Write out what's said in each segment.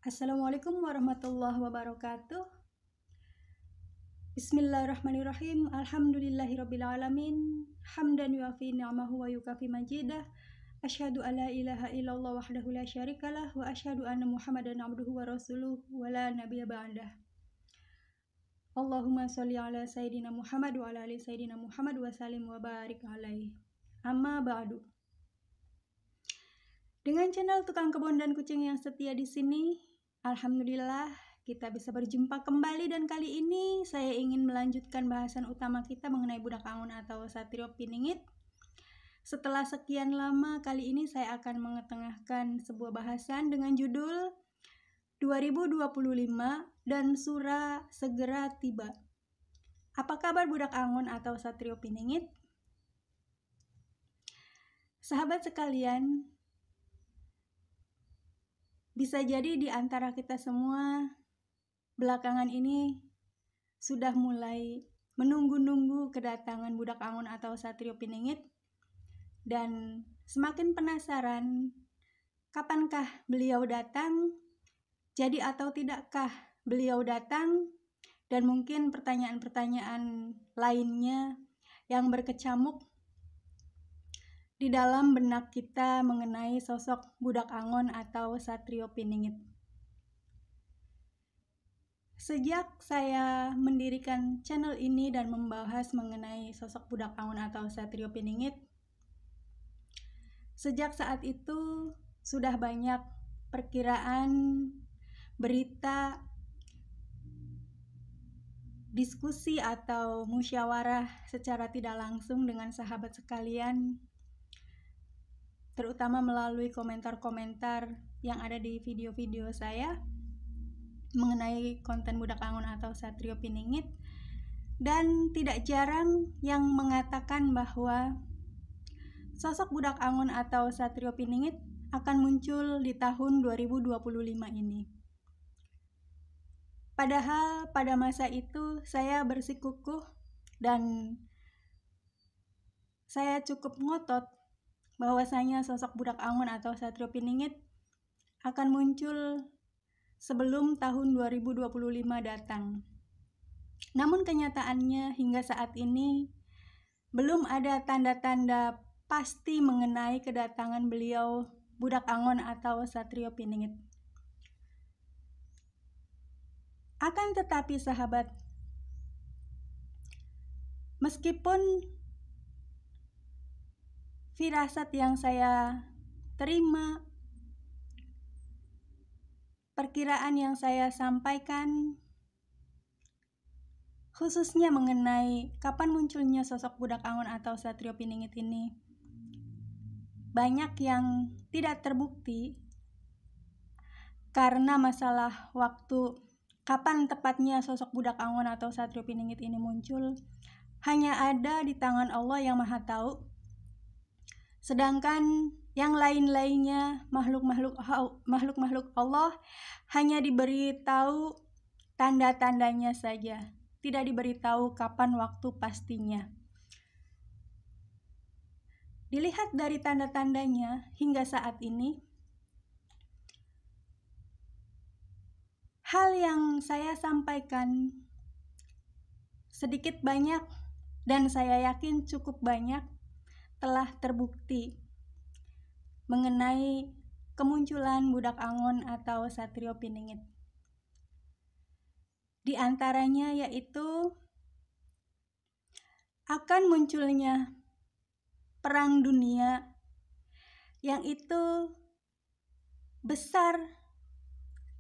Assalamualaikum warahmatullahi wabarakatuh. Bismillahirrahmanirrahim. Alhamdulillahirrabbilalamin. Hamdan yuafi ni'amahu wa yukafi majidah. Asyhadu an la ilaha illallah wahdahu la syarikalah wa asyhadu anna Muhammadan abduhu wa rasuluh wa la nabiyya ba'dah. Allahumma sholli ala sayyidina Muhammad wa ala ali sayyidina Muhammad wa sallim wa barik alaihi. Amma ba'du. Dengan channel Tukang Kebun dan Kucing yang setia di sini, alhamdulillah kita bisa berjumpa kembali, dan kali ini saya ingin melanjutkan bahasan utama kita mengenai budak angon atau Satrio Piningit. Setelah sekian lama, kali ini saya akan mengetengahkan sebuah bahasan dengan judul 2025 dan Sura Segera Tiba. Apa kabar budak angon atau Satrio Piningit? Sahabat sekalian, bisa jadi di antara kita semua belakangan ini sudah mulai menunggu-nunggu kedatangan budak angon atau Satrio Piningit dan semakin penasaran kapankah beliau datang, jadi atau tidakkah beliau datang, dan mungkin pertanyaan-pertanyaan lainnya yang berkecamuk di dalam benak kita mengenai sosok budak angon atau Satrio Piningit. Sejak saya mendirikan channel ini dan membahas mengenai sosok budak angon atau Satrio Piningit, sejak saat itu sudah banyak perkiraan, berita, diskusi atau musyawarah secara tidak langsung dengan sahabat sekalian, terutama melalui komentar-komentar yang ada di video-video saya mengenai konten budak angon atau Satrio Piningit, dan tidak jarang yang mengatakan bahwa sosok budak angon atau Satrio Piningit akan muncul di tahun 2025 ini. Padahal pada masa itu saya bersikukuh dan saya cukup ngotot bahwasanya sosok budak angon atau Satrio Piningit akan muncul sebelum tahun 2025 datang. Namun kenyataannya hingga saat ini belum ada tanda-tanda pasti mengenai kedatangan beliau budak angon atau Satrio Piningit. Akan tetapi sahabat, meskipun firasat yang saya terima, perkiraan yang saya sampaikan, khususnya mengenai kapan munculnya sosok budak angon atau Satrio Piningit ini, banyak yang tidak terbukti karena masalah waktu kapan tepatnya sosok budak angon atau Satrio Piningit ini muncul hanya ada di tangan Allah yang Maha Tahu. Sedangkan yang lain-lainnya, makhluk-makhluk Allah hanya diberitahu tanda-tandanya saja, tidak diberitahu kapan waktu pastinya. Dilihat dari tanda-tandanya hingga saat ini, hal yang saya sampaikan sedikit banyak, dan saya yakin cukup banyak, telah terbukti mengenai kemunculan budak angon atau Satrio Piningit. Di antaranya yaitu akan munculnya perang dunia yang itu besar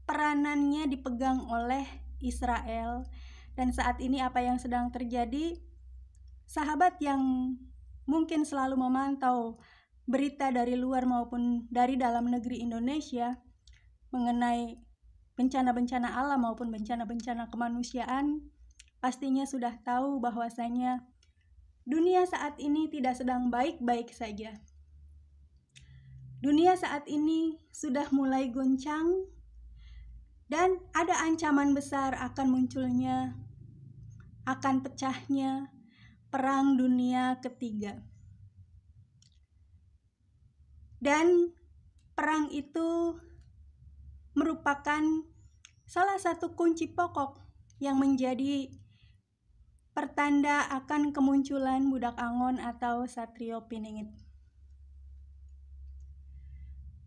peranannya dipegang oleh Israel. Dan saat ini apa yang sedang terjadi, sahabat yang mungkin selalu memantau berita dari luar maupun dari dalam negeri Indonesia mengenai bencana-bencana alam maupun bencana-bencana kemanusiaan, pastinya sudah tahu bahwasanya dunia saat ini tidak sedang baik-baik saja. Dunia saat ini sudah mulai goncang dan ada ancaman besar akan munculnya, akan pecahnya Perang Dunia Ketiga. Dan perang itu merupakan salah satu kunci pokok yang menjadi pertanda akan kemunculan budak Angon atau Satrio Piningit.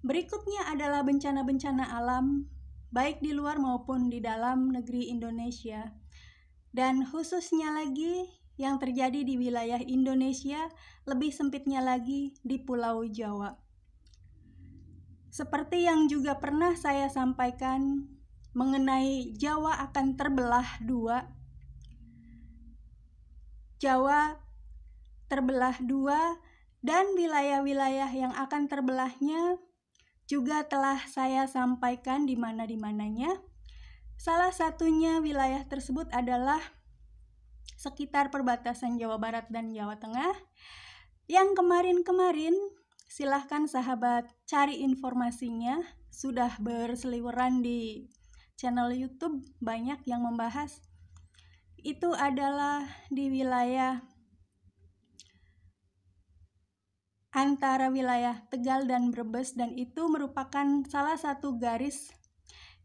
Berikutnya adalah bencana-bencana alam, baik di luar maupun di dalam negeri Indonesia, dan khususnya lagi yang terjadi di wilayah Indonesia, lebih sempitnya lagi di Pulau Jawa. Seperti yang juga pernah saya sampaikan mengenai Jawa akan terbelah dua. Jawa terbelah dua, dan wilayah-wilayah yang akan terbelahnya juga telah saya sampaikan di mana-mananya. Salah satunya wilayah tersebut adalah sekitar perbatasan Jawa Barat dan Jawa Tengah. Yang kemarin-kemarin, silahkan sahabat cari informasinya, sudah berseliweran di channel YouTube, banyak yang membahas. Itu adalah di wilayah antara wilayah Tegal dan Brebes, dan itu merupakan salah satu garis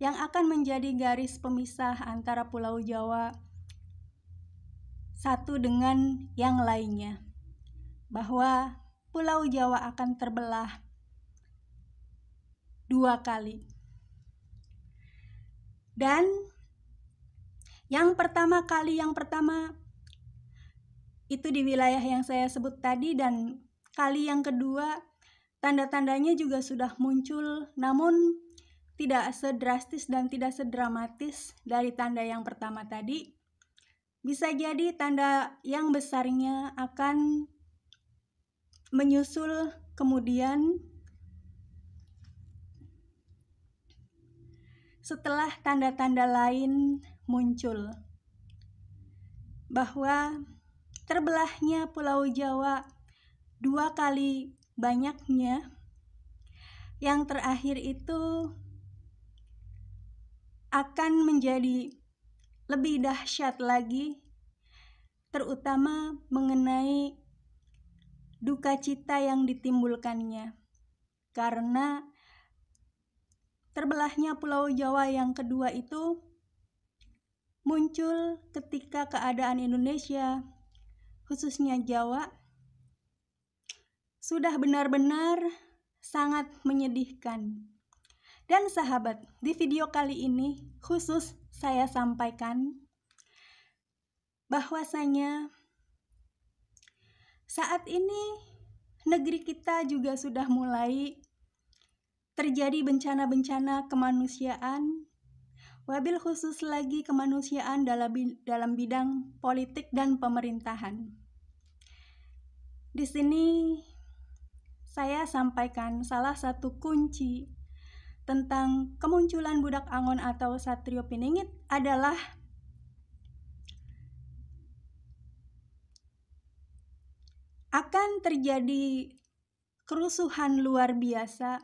yang akan menjadi garis pemisah antara Pulau Jawa satu dengan yang lainnya, bahwa Pulau Jawa akan terbelah dua kali. Dan yang pertama itu di wilayah yang saya sebut tadi, dan kali yang kedua tanda-tandanya juga sudah muncul, namun tidak sedrastis dan tidak sedramatis dari tanda yang pertama tadi. Bisa jadi tanda yang besarnya akan menyusul kemudian setelah tanda-tanda lain muncul, bahwa terbelahnya Pulau Jawa dua kali banyaknya. Yang terakhir itu akan menjadi lebih dahsyat lagi, terutama mengenai duka cita yang ditimbulkannya, karena terbelahnya Pulau Jawa yang kedua itu muncul ketika keadaan Indonesia, khususnya Jawa, sudah benar-benar sangat menyedihkan. Dan sahabat, di video kali ini khusus saya sampaikan bahwasanya saat ini negeri kita juga sudah mulai terjadi bencana-bencana kemanusiaan, wabil khusus lagi kemanusiaan dalam bidang politik dan pemerintahan. Di sini saya sampaikan salah satu kunci tentang kemunculan budak Angon atau Satrio Piningit adalah akan terjadi kerusuhan luar biasa,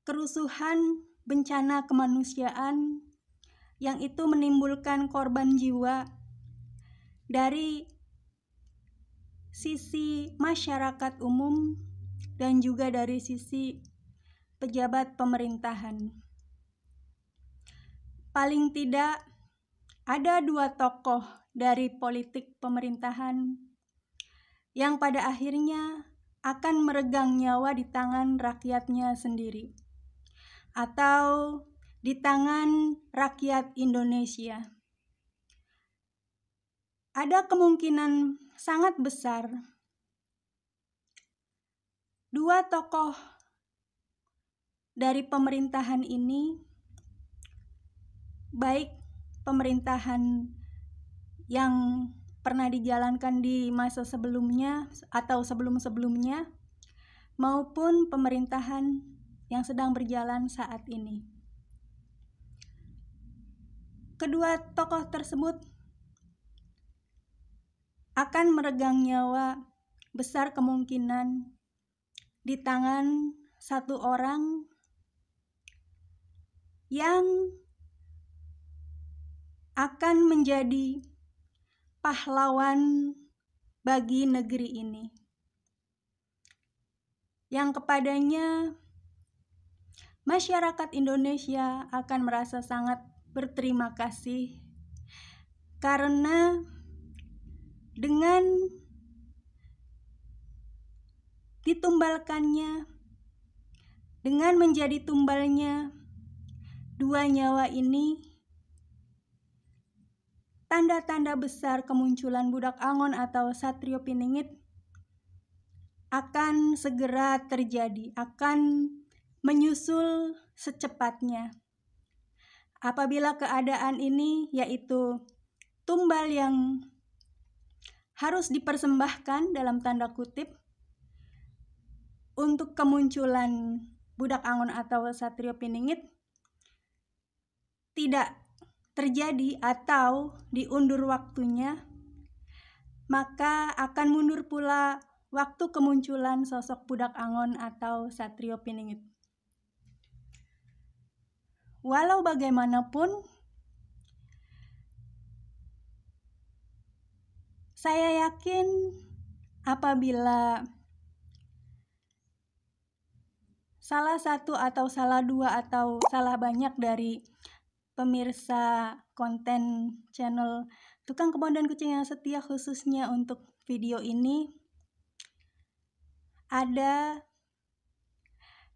kerusuhan bencana kemanusiaan yang itu menimbulkan korban jiwa dari sisi masyarakat umum dan juga dari sisi pejabat pemerintahan. Paling tidak ada dua tokoh dari politik pemerintahan yang pada akhirnya akan meregang nyawa di tangan rakyatnya sendiri atau di tangan rakyat Indonesia. Ada kemungkinan sangat besar dua tokoh dari pemerintahan ini, baik pemerintahan yang pernah dijalankan di masa sebelumnya atau sebelum-sebelumnya, maupun pemerintahan yang sedang berjalan saat ini. Kedua tokoh tersebut akan meregang nyawa besar kemungkinan di tangan satu orang yang akan menjadi pahlawan bagi negeri ini, yang kepadanya masyarakat Indonesia akan merasa sangat berterima kasih karena dengan ditumbalkannya, dengan menjadi tumbalnya dua nyawa ini, tanda-tanda besar kemunculan Budak Angon atau Satrio Piningit akan segera terjadi, akan menyusul secepatnya. Apabila keadaan ini, yaitu tumbal yang harus dipersembahkan dalam tanda kutip untuk kemunculan Budak Angon atau Satrio Piningit, tidak terjadi atau diundur waktunya, maka akan mundur pula waktu kemunculan sosok Budak Angon atau Satrio Piningit. Walau bagaimanapun, saya yakin apabila salah satu atau salah dua atau salah banyak dari pemirsa konten channel Tukang Kebon dan Kucing yang Setia, khususnya untuk video ini, ada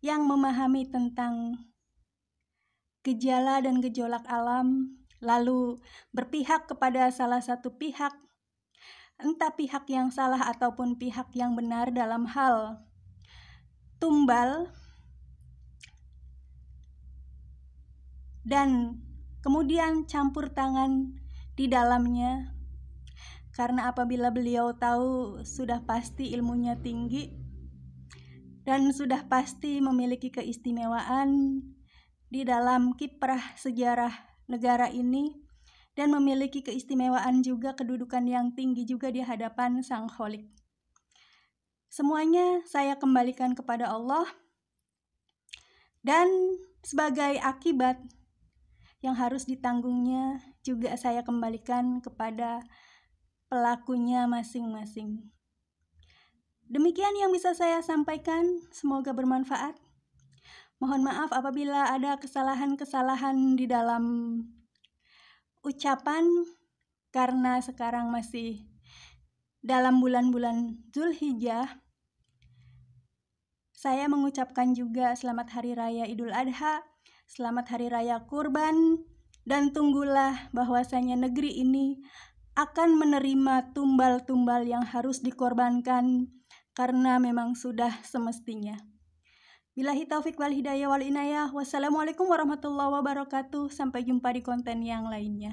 yang memahami tentang gejala dan gejolak alam, lalu berpihak kepada salah satu pihak, entah pihak yang salah ataupun pihak yang benar dalam hal tumbal, dan kemudian campur tangan di dalamnya, karena apabila beliau tahu sudah pasti ilmunya tinggi dan sudah pasti memiliki keistimewaan di dalam kiprah sejarah negara ini, dan memiliki keistimewaan juga, kedudukan yang tinggi juga di hadapan Sang Kholik. Semuanya saya kembalikan kepada Allah, dan sebagai akibat yang harus ditanggungnya juga saya kembalikan kepada pelakunya masing-masing. Demikian yang bisa saya sampaikan, semoga bermanfaat. Mohon maaf apabila ada kesalahan-kesalahan di dalam ucapan, karena sekarang masih dalam bulan-bulan Zulhijjah. Saya mengucapkan juga selamat Hari Raya Idul Adha, selamat Hari Raya Kurban, dan tunggulah bahwasanya negeri ini akan menerima tumbal-tumbal yang harus dikorbankan karena memang sudah semestinya. Billahi taufik wal hidayah wal inayah. Wassalamualaikum warahmatullahi wabarakatuh. Sampai jumpa di konten yang lainnya.